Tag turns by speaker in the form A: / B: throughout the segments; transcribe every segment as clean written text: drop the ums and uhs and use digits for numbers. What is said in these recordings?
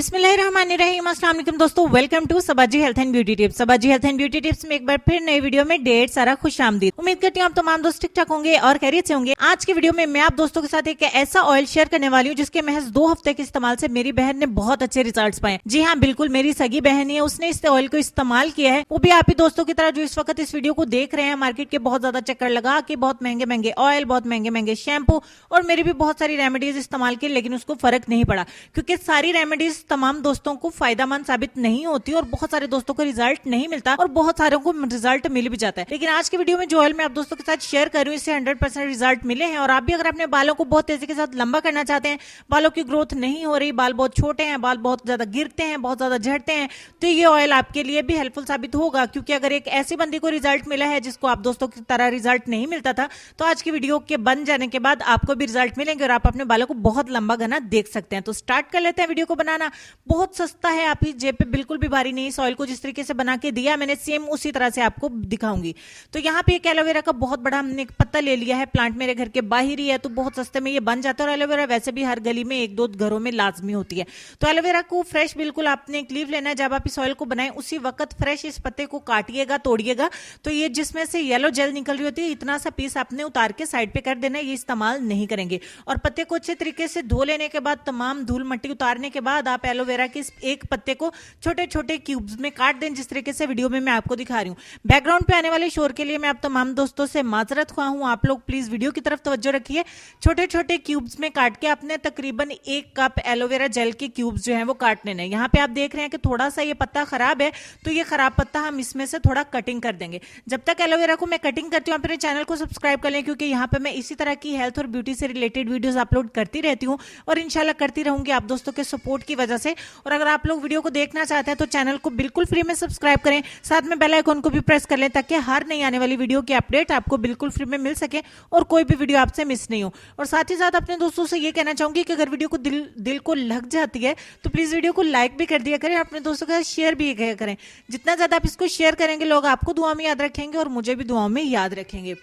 A: बिस्मिल्लाहिर्रहमानिर्रहीम। अस्सलाम वालेकुम दोस्तों, welcome to Sabaji health and beauty tips. Sabaji health and beauty tips में एक बार फिर नई वीडियो में ढेर सारा खुशामदीद। उम्मीद करती हूँ आप तमाम दोस्त ठीक ठाक होंगे और खैरियत से होंगे। आज की वीडियो में मैं आप दोस्तों के साथ एक ऐसा ऑयल शेयर करने वाली हूँ जिसके महज 2 हफ्ते के इस्तेमाल से मेरी बहन ने बहुत अच्छे रिजल्ट पाए। जी हाँ, बिल्कुल मेरी सगी बहन है, उसने इस ऑयल को इस्तेमाल किया है, वो भी आप ही दोस्तों की तरह जो इस वक्त इस वीडियो को देख रहे हैं। मार्केट के बहुत ज्यादा चक्कर लगा के बहुत महंगे महंगे ऑयल, बहुत महंगे महंगे शैम्पू और मेरी भी बहुत सारी रेमेडीज इस्तेमाल की, लेकिन उसको फर्क नहीं पड़ा क्योंकि सारी रेमेडीज तमाम दोस्तों को फायदेमंद साबित नहीं होती और बहुत सारे दोस्तों को रिजल्ट नहीं मिलता और बहुत सारों को रिजल्ट मिल भी जाता है। लेकिन आज की वीडियो में जो ऑयल मैं आप दोस्तों के साथ शेयर कर रही हूँ, इससे 100% रिजल्ट मिले हैं। और आप भी अगर अपने बालों को बहुत तेजी के साथ लंबा करना चाहते हैं, बालों की ग्रोथ नहीं हो रही, बाल बहुत छोटे हैं, बाल बहुत ज्यादा गिरते हैं, बहुत ज्यादा झड़ते हैं, तो ये ऑयल आपके लिए भी हेल्पफुल साबित होगा। क्योंकि अगर एक ऐसी बंदी को रिजल्ट मिला है जिसको आप दोस्तों की तरह रिजल्ट नहीं मिलता था, तो आज की वीडियो के बन जाने के बाद आपको भी रिजल्ट मिलेंगे और आप अपने बालों को बहुत लंबा घना देख सकते हैं। तो स्टार्ट कर लेते हैं वीडियो को बनाना। बहुत सस्ता है, आप ही जेब पे बिल्कुल भी भारी नहीं। इस ऑयल को जिस तरीके से बना के दिया मैंने, सेम उसी तरह से आपको दिखाऊंगी। तो यहाँ पे एक एलोवेरा का बहुत बड़ा हमने एक पत्ता ले लिया है, प्लांट मेरे घर के बाहर ही है, तो बहुत सस्ते में ये बन जाता है। और एलोवेरा वैसे भी हर गली में 1-2 घरों में लाजमी होती है। तो एलोवेरा को फ्रेश बिल्कुल आपने एक लीव लेना है। जब आप इस ऑयल को बनाएं उसी वक्त फ्रेश इस पत्ते को काटिएगा, तोड़िएगा, तो ये जिसमें से येलो जेल निकल रही होती है, इतना सा पीस आपने उतार के साइड पे कर देना है, ये इस्तेमाल नहीं करेंगे। और पत्ते को अच्छे तरीके से धो लेने के बाद, तमाम धूल मट्टी उतारने के बाद, आप एलोवेरा के इस एक पत्ते को छोटे छोटे क्यूब्स में काट दें, जिस तरीके से वीडियो में मैं आपको दिखा रही हूँ। बैकग्राउंड पे आने वाले शोर के लिए मैं आप तमाम दोस्तों से माजरत ख्वाह हूँ। आप लोग प्लीज वीडियो की तरफ तवज्जो रखिए। छोटे छोटे क्यूब्स में काट के आपने तकरीबन 1 कप एलोवेरा जेल के क्यूब्स जो है वो काट लेने हैं। यहाँ पे आप देख रहे हैं कि थोड़ा सा ये पत्ता खराब है, तो ये खराब पत्ता हम इसमें से थोड़ा कटिंग कर देंगे। जब तक एलोवेरा को मैं कटिंग करती हूँ, आप मेरे चैनल को सब्सक्राइब कर लें, क्योंकि यहाँ पे मैं इसी तरह की हेल्थ और ब्यूटी से रिलेटेड वीडियोस अपलोड करती रहती हूँ और इंशाल्लाह करती रहूंगी आप दोस्तों के सपोर्ट की वजह से। और अगर आप लोग वीडियो को देखना चाहते हैं तो चैनल को बिल्कुल फ्री में सब्सक्राइब करें, साथ में बेल आइकन को भी प्रेस कर लें, ताकि हर नई आने वाली वीडियो की अपडेट आपको बिल्कुल फ्री में मिल सके और कोई भी वीडियो आपसे मिस नहीं हो। और साथ ही साथ अपने दोस्तों से ये कहना चाहूंगी कि अगर वीडियो को दिल को लग जाती है तो प्लीज वीडियो को लाइक भी कर दिया करें, अपने दोस्तों के साथ शेयर भी किया करें। जितना ज्यादा आप इसको शेयर करेंगे, लोग आपको दुआ में याद रखेंगे और मुझे भी दुआओं में याद रखेंगे।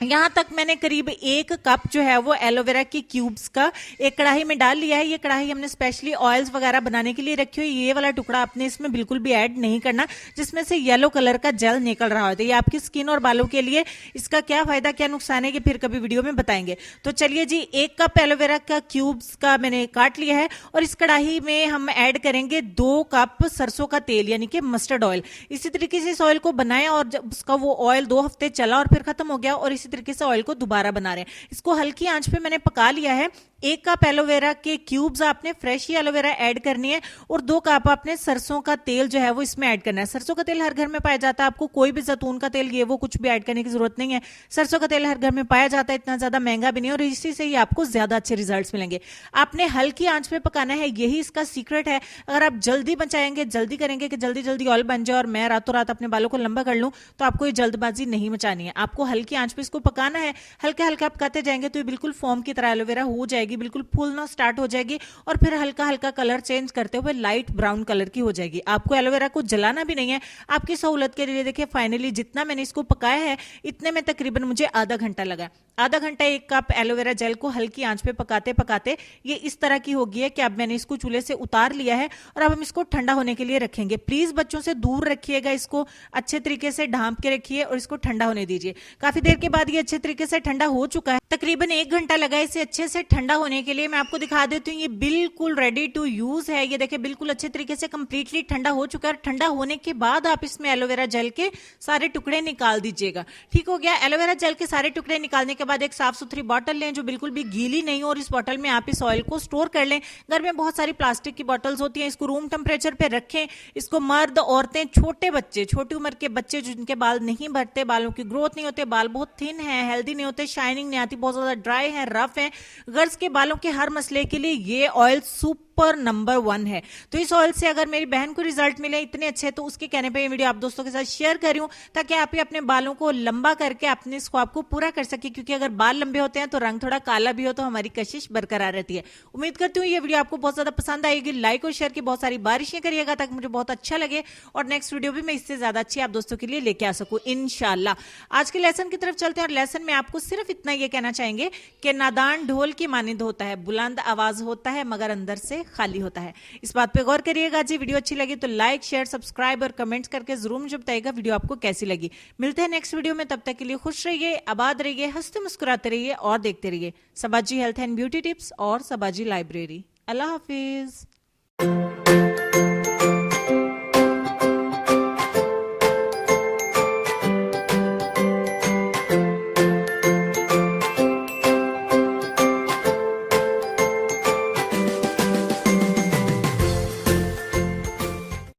A: यहां तक मैंने करीब 1 कप जो है वो एलोवेरा की क्यूब्स का एक कढ़ाई में डाल लिया है। ये कढ़ाई हमने स्पेशली ऑयल्स वगैरह बनाने के लिए रखी हुई। ये वाला टुकड़ा आपने इसमें बिल्कुल भी ऐड नहीं करना जिसमें से येलो कलर का जेल निकल रहा होता है। ये आपकी स्किन और बालों के लिए इसका क्या फायदा क्या नुकसान है कि फिर कभी वीडियो में बताएंगे। तो चलिए जी, 1 कप एलोवेरा का क्यूब्स का मैंने काट लिया है और इस कढ़ाई में हम ऐड करेंगे 2 कप सरसों का तेल यानी कि मस्टर्ड ऑयल। इसी तरीके से इस ऑयल को बनाया और जब उसका वो ऑयल 2 हफ्ते चला और फिर खत्म हो गया, और इसी तरीके से ऑयल को दोबारा बना रहे हैं। इसको हल्की आंच पे मैंने पका लिया है। 1 कप एलोवेरा के क्यूब्स आपने फ्रेश ही एलोवेरा ऐड करनी है और 2 कप आपने सरसों का तेल जो है वो इसमें ऐड करना है। सरसों का तेल हर घर में पाया जाता है, आपको कोई भी जैतून का तेल ये वो कुछ भी ऐड करने की जरूरत नहीं है। सरसों का तेल हर घर में पाया जाता है, इतना ज्यादा महंगा भी नहीं और इसी से ही आपको ज्यादा अच्छे रिजल्ट्स मिलेंगे। आपने हल्की आंच पे पकाना है, यही इसका सीक्रेट है। अगर आप जल्दी बचाएंगे, जल्दी करेंगे कि जल्दी जल्दी ऑयल बन जाए और मैं रातों रात अपने बालों को लंबा कर लूं, तो आपको ये जल्दबाजी नहीं मचानी है। आपको हल्की आंच पे इसको पकाना है। हल्का हल्का पकाते जाएंगे तो ये बिल्कुल फॉर्म की तरह एलोवेरा हो जाएगी, बिल्कुल फूलना स्टार्ट हो जाएगी और फिर हल्का हल्का कलर चेंज करते हुए लाइट ब्राउन कलर की हो जाएगी। आपको एलोवेरा को जलाना भी नहीं है। आपकी सहूलत के लिए देखिए, फाइनली जितना मैंने इसको पकाया है इतने में तकरीबन मुझे आधा घंटा लगा। आधा घंटा 1 कप एलोवेरा जेल को हल्की आंच पे पकाते पकाते ये इस तरह की हो गई है कि अब मैंने इसको चूल्हे से उतार लिया है और अब हम इसको ठंडा होने के लिए रखेंगे। प्लीज बच्चों से दूर रखिएगा, इसको अच्छे तरीके से ढांप के रखिए और इसको ठंडा होने दीजिए। काफी देर के बाद ये अच्छे तरीके से ठंडा हो चुका है, तकरीबन 1 घंटा लगा इसे अच्छे से ठंडा होने के लिए। मैं आपको दिखा देती हूँ, ये बिल्कुल रेडी टू यूज है। ये देखिए बिल्कुल अच्छे तरीके से कंप्लीटली ठंडा हो चुका है। ठंडा होने के बाद आप इसमें एलोवेरा जेल के सारे टुकड़े निकाल दीजिएगा। ठीक हो गया। एलोवेरा जेल के सारे टुकड़े निकालने के बाद एक साफ सुथरी बॉटल लें जो बिल्कुल भी गीली नहीं हो और इस बॉटल में आप इस ऑयल को स्टोर कर लें। घर में बहुत सारी प्लास्टिक की बॉटल्स होती हैं, इसको रूम टेम्परेचर पे रखें। इसको मर्द, औरतें, छोटे बच्चे, छोटी उम्र के बच्चे जिनके बाल नहीं बढ़ते, बालों की ग्रोथ नहीं होते, बाल बहुत थिन है, हेल्दी नहीं होते, शाइनिंग नहीं आती, बहुत ज्यादा ड्राई है, रफ है, गर्ल्स के बालों के हर मसले के लिए ये ऑयल सुपर नंबर 1 है। तो इस ऑयल से अगर मेरी बहन को रिजल्ट मिले इतने अच्छे, तो उसके कहने पे ये वीडियो आप दोस्तों के साथ शेयर कर रही हूं ताकि आप ही अपने बालों को लंबा करके अपने ख्वाब को पूरा कर सके। क्योंकि क्योंकि अगर बाल लंबे होते हैं तो रंग थोड़ा काला भी हो तो हमारी कशिश बरकरार रहती है। उम्मीद करती हूँ ये वीडियो आपको बहुत ज्यादा पसंद आएगी। लाइक और शेयर की बहुत सारी बारिशें करिएगा ताकि मुझे बहुत अच्छा लगे और नेक्स्ट वीडियो भी मैं इससे ज्यादा अच्छी आप दोस्तों के लिए लेके आ सकूं इंशाल्लाह। आज के लेसन की तरफ चलते हैं और लेसन में आपको सिर्फ इतना ये कहना चाहेंगे कि नादान ढोल की मानिंद होता है, बुलंद आवाज होता है मगर अंदर से खाली होता है। इस बात पे गौर करिएगा। जी वीडियो अच्छी लगी तो लाइक शेयर सब्सक्राइब और कमेंट्स करके जरूर मुझे बताइएगा वीडियो आपको कैसी लगी। मिलते हैं नेक्स्ट वीडियो में, तब तक के लिए खुश रहिए, आबाद रहिए, हंसते मुस्कुराते रहिए और देखते रहिए सबाजी हेल्थ एंड ब्यूटी टिप्स और सबाजी लाइब्रेरी। अल्लाह हाफिज।